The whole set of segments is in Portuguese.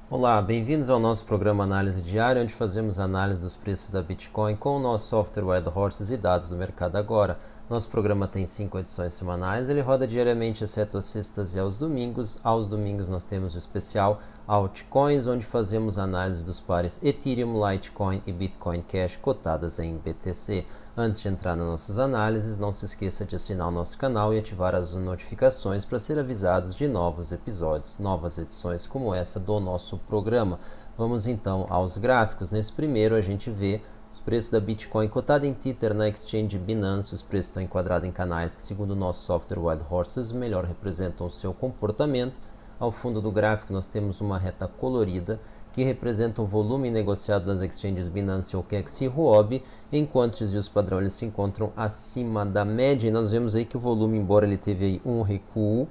Olá, bem-vindos ao nosso programa Análise Diária, onde fazemos análise dos preços da Bitcoin com o nosso software Wild Horses e dados do mercado agora. Nosso programa tem 5 edições semanais, ele roda diariamente, exceto às sextas e aos domingos. Aos domingos nós temos o especial Altcoins, onde fazemos análise dos pares Ethereum, Litecoin e Bitcoin Cash cotadas em BTC. Antes de entrar nas nossas análises, não se esqueça de assinar o nosso canal e ativar as notificações para ser avisados de novos episódios, novas edições como essa do nosso programa. Vamos então aos gráficos. Nesse primeiro a gente vê os preços da Bitcoin cotada em Tether na exchange Binance. Os preços estão enquadrados em canais que, segundo o nosso software Wild Horses, melhor representam o seu comportamento. Ao fundo do gráfico nós temos uma reta colorida que representa o volume negociado nas exchanges Binance, OKEx e Huobi, enquanto os desvios padrão eles se encontram acima da média. E nós vemos aí que o volume, embora ele teve aí um recuo,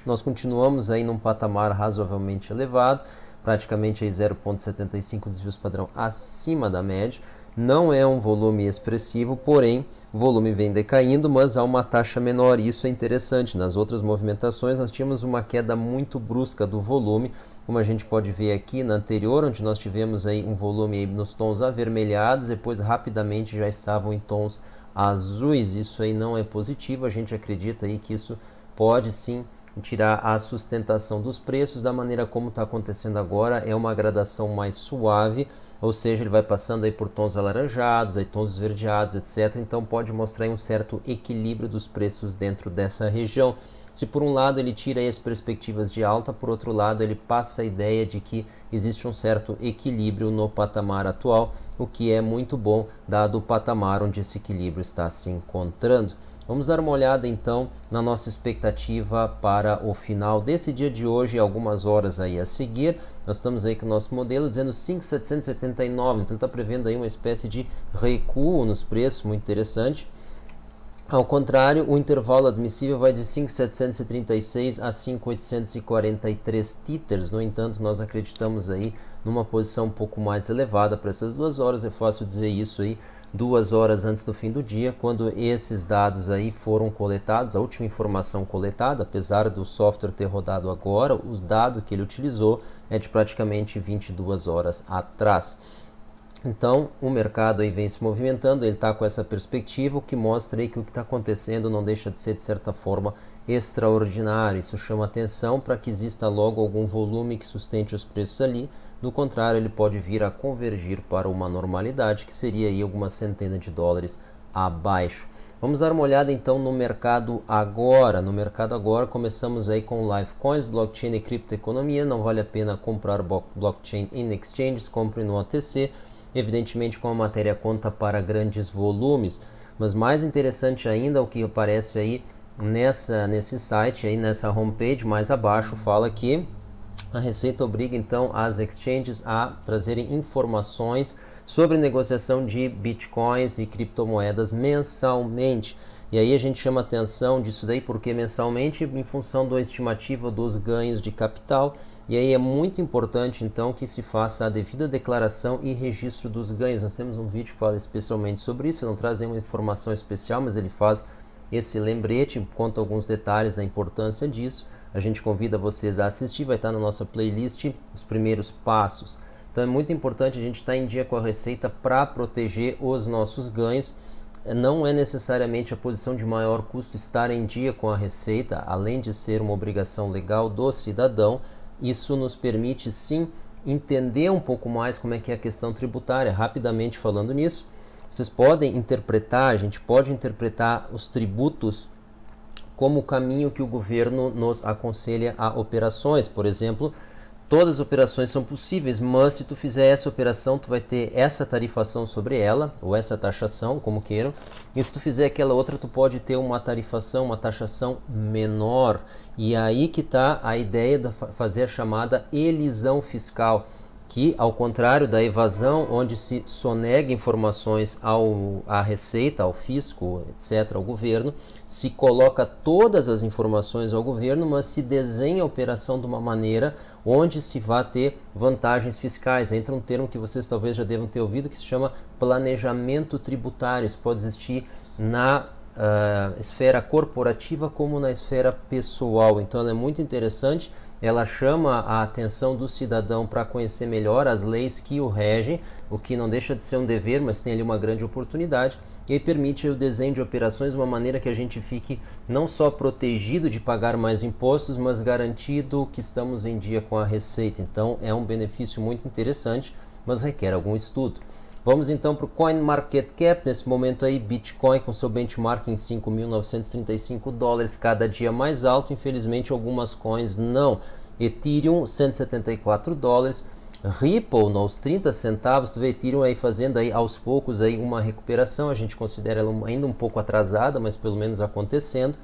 nós continuamos aí num patamar razoavelmente elevado, praticamente aí 0,75 desvios padrão acima da média. Não é um volume expressivo, porém o volume vem decaindo, mas há uma taxa menor, e isso é interessante. Nas outras movimentações nós tínhamos uma queda muito brusca do volume, como a gente pode ver aqui na anterior, onde nós tivemos aí um volume aí nos tons avermelhados, depois rapidamente já estavam em tons azuis. Isso aí não é positivo, a gente acredita aí que isso pode sim tirar a sustentação dos preços. Da maneira como está acontecendo agora, é uma gradação mais suave, ou seja, ele vai passando aí por tons alaranjados, aí tons esverdeados, etc. Então pode mostrar um certo equilíbrio dos preços dentro dessa região. Se por um lado ele tira aí as perspectivas de alta, por outro lado ele passa a ideia de que existe um certo equilíbrio no patamar atual, o que é muito bom, dado o patamar onde esse equilíbrio está se encontrando. Vamos dar uma olhada então na nossa expectativa para o final desse dia de hoje e algumas horas aí a seguir. Nós estamos aí com o nosso modelo dizendo 5.789, então está prevendo aí uma espécie de recuo nos preços, muito interessante. Ao contrário, o intervalo admissível vai de 5.736 a 5.843 tethers. No entanto, nós acreditamos aí numa posição um pouco mais elevada para essas 2 horas. É fácil dizer isso aí 2 horas antes do fim do dia, quando esses dados aí foram coletados. A última informação coletada, apesar do software ter rodado agora, o dado que ele utilizou é de praticamente 22 horas atrás. Então, o mercado aí vem se movimentando, ele está com essa perspectiva, o que mostra aí que o que está acontecendo não deixa de ser, de certa forma, extraordinário. Isso chama atenção para que exista logo algum volume que sustente os preços ali. Do contrário, ele pode vir a convergir para uma normalidade, que seria aí algumas centenas de dólares abaixo. Vamos dar uma olhada então no mercado agora. No mercado agora começamos aí com Litecoins, blockchain e criptoeconomia. Não vale a pena comprar blockchain em exchanges, compre no OTC. Evidentemente, com a matéria conta para grandes volumes, mas mais interessante ainda o que aparece aí nesse site, aí nessa homepage mais abaixo, fala que a Receita obriga então as exchanges a trazerem informações sobre negociação de bitcoins e criptomoedas mensalmente. E aí a gente chama atenção disso daí porque mensalmente, em função da estimativa dos ganhos de capital. E aí é muito importante então que se faça a devida declaração e registro dos ganhos. Nós temos um vídeo que fala especialmente sobre isso, não traz nenhuma informação especial, mas ele faz esse lembrete, conta alguns detalhes da importância disso. A gente convida vocês a assistir, vai estar na nossa playlist os primeiros passos. Então é muito importante a gente estar em dia com a Receita para proteger os nossos ganhos. Não é necessariamente a posição de maior custo estar em dia com a Receita, além de ser uma obrigação legal do cidadão. Isso nos permite sim entender um pouco mais como é que é a questão tributária. Rapidamente falando nisso, vocês podem interpretar, a gente pode interpretar os tributos como o caminho que o governo nos aconselha a operações. Por exemplo, todas as operações são possíveis, mas se tu fizer essa operação, tu vai ter essa tarifação sobre ela, ou essa taxação, como queiram. E se tu fizer aquela outra, tu pode ter uma tarifação, uma taxação menor. E aí que está a ideia de fazer a chamada elisão fiscal, que, ao contrário da evasão, onde se sonega informações à Receita, ao fisco, etc., ao governo, se coloca todas as informações ao governo, mas se desenha a operação de uma maneira onde se vai ter vantagens fiscais. Entra um termo que vocês talvez já devam ter ouvido, que se chama planejamento tributário. Isso pode existir na esfera corporativa como na esfera pessoal. Então, ela é muito interessante. ela chama a atenção do cidadão para conhecer melhor as leis que o regem, o que não deixa de ser um dever, mas tem ali uma grande oportunidade, e aí permite o desenho de operações de uma maneira que a gente fique não só protegido de pagar mais impostos, mas garantido que estamos em dia com a receita. Então é um benefício muito interessante, mas requer algum estudo. Vamos então para o CoinMarketCap, nesse momento aí Bitcoin com seu benchmark em 5.935 dólares, cada dia mais alto, infelizmente algumas coins não. Ethereum 174 dólares, Ripple nos 30 centavos, tu vê Ethereum aí fazendo aí aos poucos aí uma recuperação, a gente considera ela ainda um pouco atrasada, mas pelo menos acontecendo.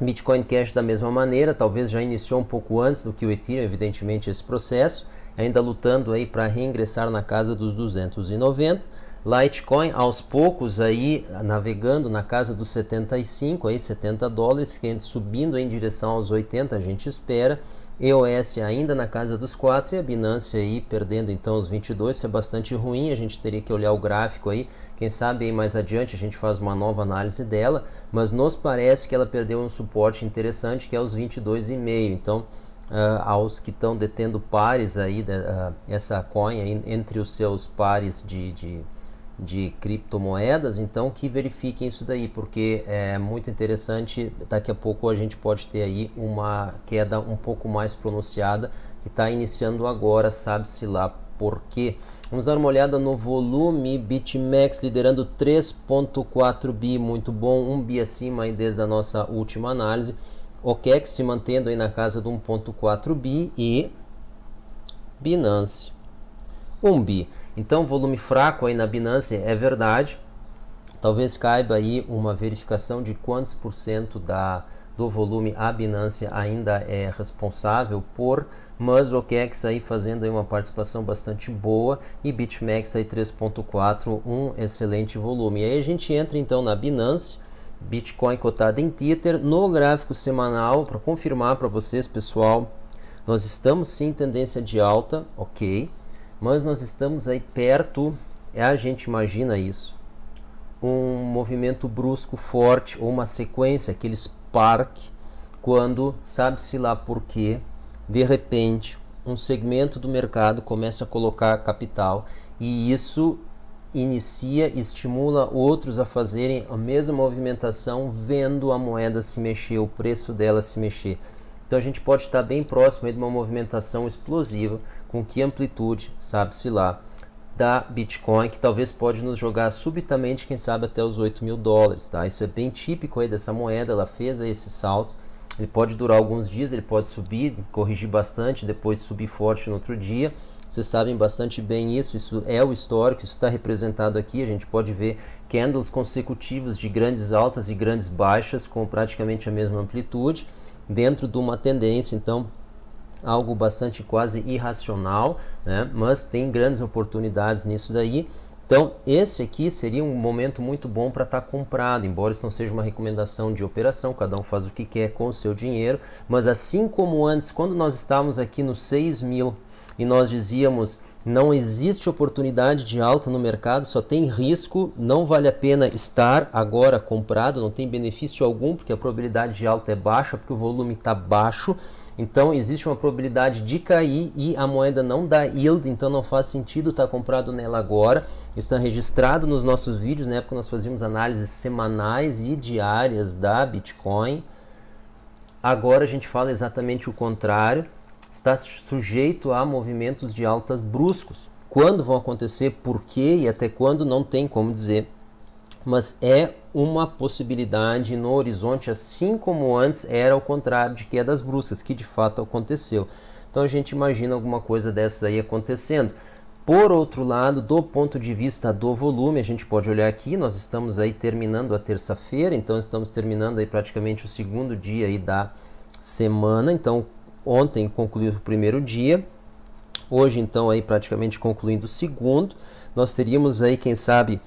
Bitcoin Cash da mesma maneira, talvez já iniciou um pouco antes do que o Ethereum, evidentemente, esse processo, ainda lutando aí para reingressar na casa dos 290. Litecoin aos poucos aí navegando na casa dos 75, aí 70 dólares, subindo em direção aos 80, a gente espera. EOS ainda na casa dos 4 e a Binance aí perdendo então os 22, isso é bastante ruim, a gente teria que olhar o gráfico aí, quem sabe aí mais adiante a gente faz uma nova análise dela, mas nos parece que ela perdeu um suporte interessante que é os 22,5, então aos que estão detendo pares aí, essa coin aí, entre os seus pares de criptomoedas, então que verifiquem isso daí, porque é muito interessante, daqui a pouco a gente pode ter aí uma queda um pouco mais pronunciada, que está iniciando agora, sabe-se lá por quê. Vamos dar uma olhada no volume, BitMEX liderando 3.4 bi, muito bom, 1 bi acima aí desde a nossa última análise, OKEx se mantendo aí na casa de 1.4 bi e Binance 1 bi. Então, volume fraco aí na Binance é verdade. Talvez caiba aí uma verificação de quantos por cento do volume a Binance ainda é responsável por, mas o OKEx aí fazendo aí uma participação bastante boa e BitMEX aí 3.4, um excelente volume. E aí a gente entra então na Binance, Bitcoin cotado em Tether, no gráfico semanal, para confirmar para vocês, pessoal, nós estamos sim em tendência de alta, ok, mas nós estamos aí perto, a gente imagina isso, um movimento brusco forte ou uma sequência, aquele spark, quando, sabe-se lá por quê, de repente, um segmento do mercado começa a colocar capital e isso inicia, estimula outros a fazerem a mesma movimentação vendo a moeda se mexer, o preço dela se mexer. Então a gente pode estar bem próximo de uma movimentação explosiva, com que amplitude, sabe-se lá, da Bitcoin, que talvez pode nos jogar subitamente, quem sabe até os 8 mil dólares, tá? Isso é bem típico aí dessa moeda, ela fez aí esses saltos, ele pode durar alguns dias, ele pode subir, corrigir bastante, depois subir forte no outro dia. Vocês sabem bastante bem isso é o histórico, isso está representado aqui, a gente pode ver candles consecutivos de grandes altas e grandes baixas com praticamente a mesma amplitude, dentro de uma tendência, então algo bastante quase irracional, né? Mas tem grandes oportunidades nisso daí. Então esse aqui seria um momento muito bom para estar comprado, embora isso não seja uma recomendação de operação, cada um faz o que quer com o seu dinheiro, mas assim como antes, quando nós estávamos aqui nos 6 mil e nós dizíamos não existe oportunidade de alta no mercado, só tem risco, não vale a pena estar agora comprado, não tem benefício algum, porque a probabilidade de alta é baixa, porque o volume está baixo, então existe uma probabilidade de cair e a moeda não dá yield, então não faz sentido estar comprado nela agora. Está registrado nos nossos vídeos, na época nós fazíamos análises semanais e diárias da Bitcoin. Agora a gente fala exatamente o contrário, está sujeito a movimentos de altas bruscos. Quando vão acontecer, por quê e até quando, não tem como dizer, mas é uma possibilidade no horizonte, assim como antes era o contrário de quedas bruscas, que de fato aconteceu. Então a gente imagina alguma coisa dessa aí acontecendo. Por outro lado, do ponto de vista do volume, a gente pode olhar aqui, nós estamos aí terminando a terça-feira, então estamos terminando aí praticamente o segundo dia aí da semana, então ontem concluiu o primeiro dia, hoje então aí praticamente concluindo o segundo, nós teríamos aí quem sabe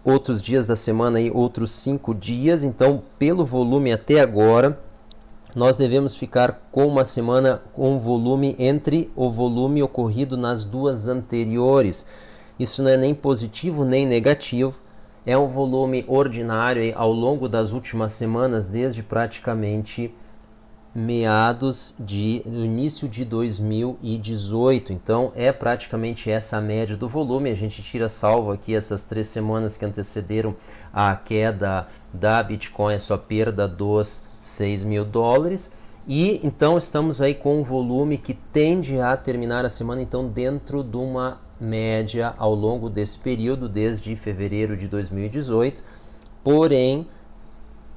outros dias da semana aí, outros 5 dias, então pelo volume até agora, nós devemos ficar com uma semana com volume entre o volume ocorrido nas duas anteriores. Isso não é nem positivo nem negativo, é um volume ordinário aí, ao longo das últimas semanas, desde praticamente no início de 2018. Então é praticamente essa a média do volume. A gente tira salvo aqui essas 3 semanas que antecederam a queda da Bitcoin, a sua perda dos 6 mil dólares. E então estamos aí com um volume que tende a terminar a semana então dentro de uma média ao longo desse período, desde fevereiro de 2018, porém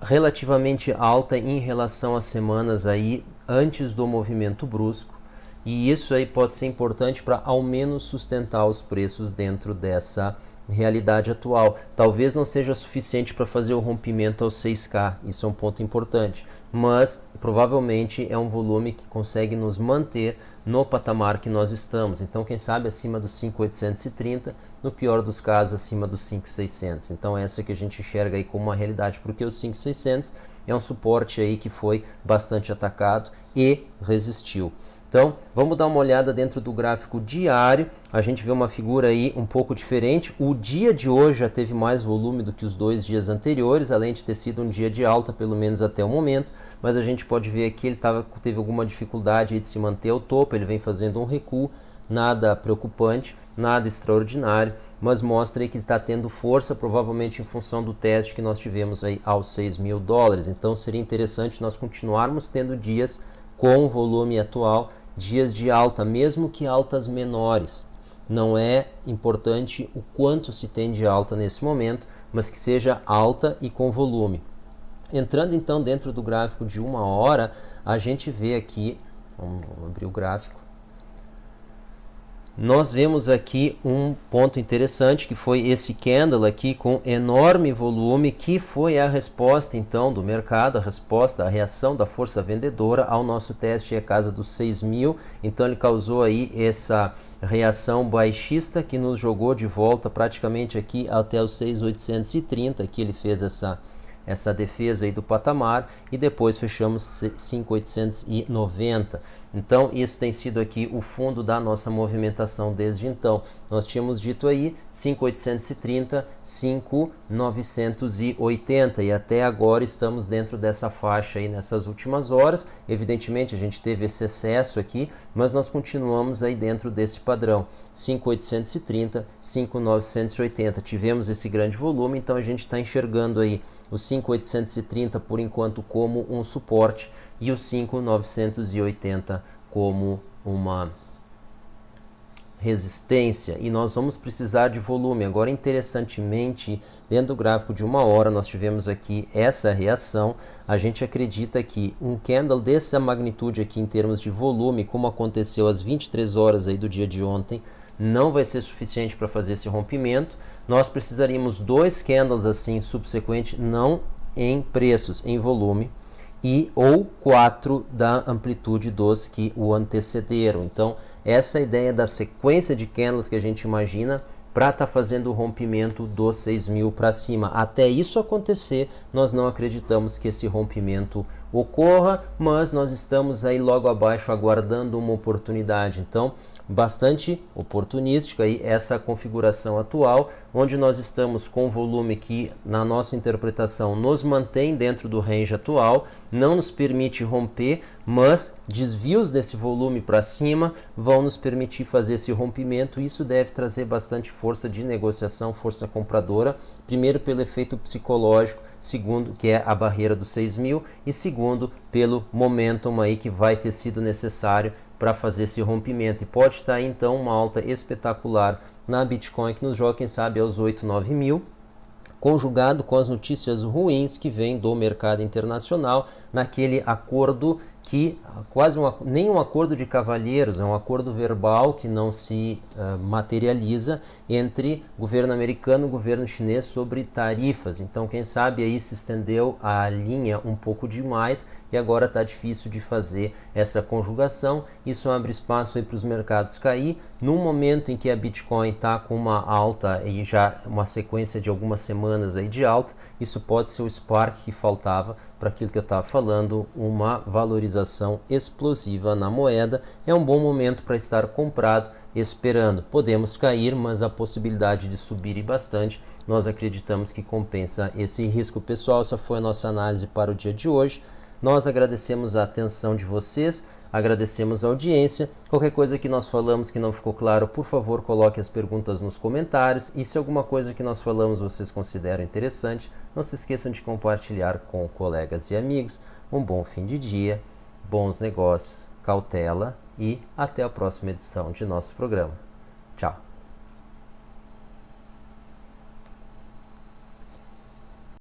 relativamente alta em relação às semanas aí antes do movimento brusco, e isso aí pode ser importante para ao menos sustentar os preços dentro dessa realidade atual. Talvez não seja suficiente para fazer o rompimento aos 6K, isso é um ponto importante, mas provavelmente é um volume que consegue nos manter no patamar que nós estamos. Então, quem sabe acima dos 5.830, no pior dos casos acima dos 5.600. Então, essa que a gente enxerga aí como uma realidade, porque os 5.600 é um suporte aí que foi bastante atacado e resistiu. Então, vamos dar uma olhada dentro do gráfico diário. A gente vê uma figura aí um pouco diferente. O dia de hoje já teve mais volume do que os 2 dias anteriores, além de ter sido um dia de alta, pelo menos até o momento. Mas a gente pode ver aqui, ele teve alguma dificuldade aí de se manter ao topo, ele vem fazendo um recuo, nada preocupante, nada extraordinário, mas mostra aí que está tendo força, provavelmente em função do teste que nós tivemos aí aos 6 mil dólares. Então, seria interessante nós continuarmos tendo dias com o volume atual, dias de alta, mesmo que altas menores. Não é importante o quanto se tem de alta nesse momento, mas que seja alta e com volume. Entrando então dentro do gráfico de 1 hora, a gente vê aqui, vamos abrir o gráfico, nós vemos aqui um ponto interessante, que foi esse candle aqui com enorme volume, que foi a resposta então do mercado, a reação da força vendedora ao nosso teste a casa dos 6 mil. Então ele causou aí essa reação baixista que nos jogou de volta praticamente aqui até os 6.830, que ele fez essa defesa aí do patamar, e depois fechamos 5.890. Então isso tem sido aqui o fundo da nossa movimentação desde então. Nós tínhamos dito aí 5.830, 5.980, e até agora estamos dentro dessa faixa aí nessas últimas horas. Evidentemente a gente teve esse excesso aqui, mas nós continuamos aí dentro desse padrão, 5.830, 5.980. Tivemos esse grande volume, então a gente está enxergando aí os 5.830 por enquanto como um suporte e os 5.980 como uma resistência, e nós vamos precisar de volume. Agora, interessantemente, dentro do gráfico de 1 hora nós tivemos aqui essa reação. A gente acredita que um candle dessa magnitude aqui em termos de volume, como aconteceu às 23 horas aí do dia de ontem, não vai ser suficiente para fazer esse rompimento. Nós precisaríamos 2 candles assim subsequentes, não em preços, em volume, ou 4 da amplitude dos que o antecederam. Então, essa é a ideia da sequência de candles que a gente imagina para estar fazendo o rompimento dos 6 mil para cima. Até isso acontecer, nós não acreditamos que esse rompimento ocorra, mas nós estamos aí logo abaixo aguardando uma oportunidade. Então, bastante oportunística aí essa configuração atual, onde nós estamos com volume que, na nossa interpretação, nos mantém dentro do range atual, não nos permite romper, mas desvios desse volume para cima vão nos permitir fazer esse rompimento. Isso deve trazer bastante força de negociação, força compradora, primeiro pelo efeito psicológico, segundo, que é a barreira dos 6 mil, e segundo, pelo momentum aí que vai ter sido necessário para fazer esse rompimento. E pode estar aí, então, uma alta espetacular na Bitcoin que nos joga, quem sabe, aos 8, 9 mil, conjugado com as notícias ruins que vêm do mercado internacional, naquele acordo que nem um acordo de cavalheiros, é um acordo verbal que não se materializa entre governo americano e governo chinês sobre tarifas. Então, quem sabe aí se estendeu a linha um pouco demais e agora está difícil de fazer essa conjugação. Isso abre espaço para os mercados cair. No momento em que a Bitcoin está com uma alta e já uma sequência de algumas semanas aí de alta, isso pode ser o spark que faltava para aquilo que eu estava falando, uma valorização explosiva na moeda. É um bom momento para estar comprado, esperando. Podemos cair, mas a possibilidade de subir e bastante, nós acreditamos que compensa esse risco. Pessoal, essa foi a nossa análise para o dia de hoje. Nós agradecemos a atenção de vocês, agradecemos a audiência. Qualquer coisa que nós falamos que não ficou claro, por favor, coloque as perguntas nos comentários. E se alguma coisa que nós falamos vocês consideram interessante, não se esqueçam de compartilhar com colegas e amigos. Um bom fim de dia, bons negócios, cautela e até a próxima edição de nosso programa. Tchau!